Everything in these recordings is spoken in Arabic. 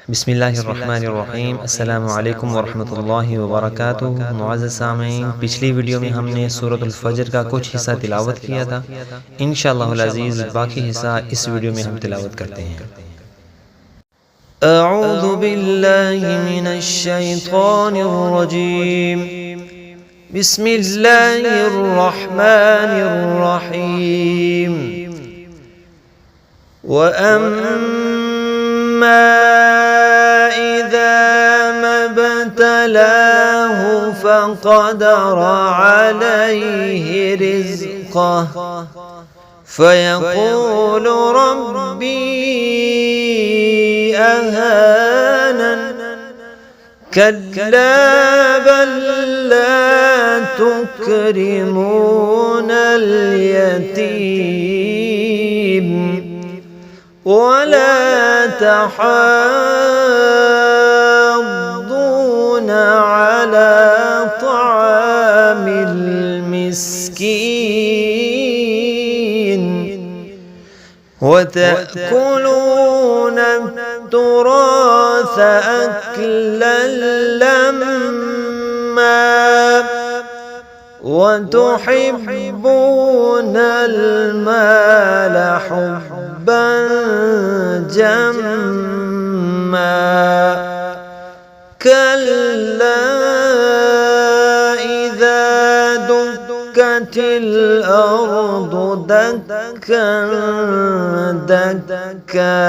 बिस्मिल्लाहिर्रहमानिर्रहीम। अस्सलामु अलैकुम वरहमतुल्लाहि वबरकातुहू। मुअज़्ज़ज़ सामीन, पिछली वीडियो में हमने सूरतुल फजर का कुछ हिस्सा तिलावत किया था। इंशाअल्लाहुल अज़ीज़ बाकी हिस्सा इस वीडियो में हम तिलावत करते हैं। अऊज़ु बिल्लाहि मिनश शैतानिर रजीम। बिस्मिल्लाहिर्रहमानिर्रहीम। वअम्मा ابتلاه فقدر عليه رزقه فيقول ربي أهانن كلا بل لا تكرمون اليتيم ولا تحاضون على طعام المسكين وتأكلون التراث أكلا لما وتحبون المال حبا جما كلا إذا دكت الأرض دكا دكا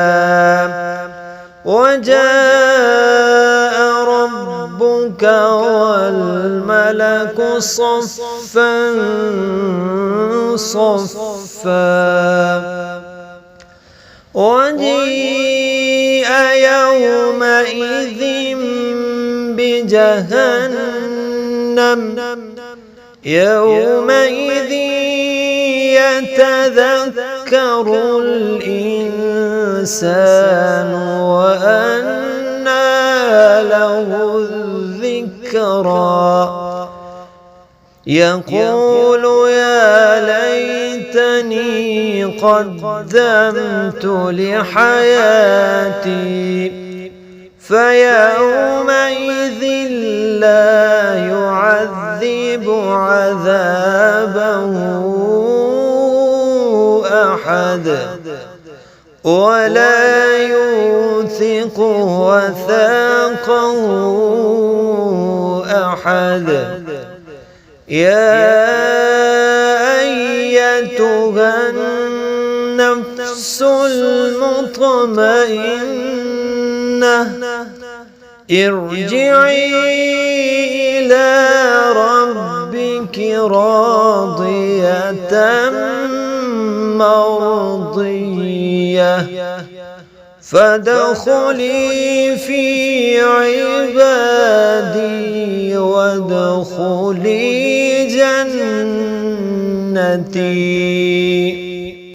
وجاء ربك والملك صفا صفا وجيء يومئذ بجهنم يومئذ يتذكر الإنسان وأنى له الذكرى يقول يا ليتني قدمت لحياتي فيومئذ لا يعذب عذابه أحد ولا يوثق وثاقه أحد يا أيتها النفس المطمئنة ارجعي إلى ربك راضية مرضية فادخلي في عبادي وادخلي جنتي.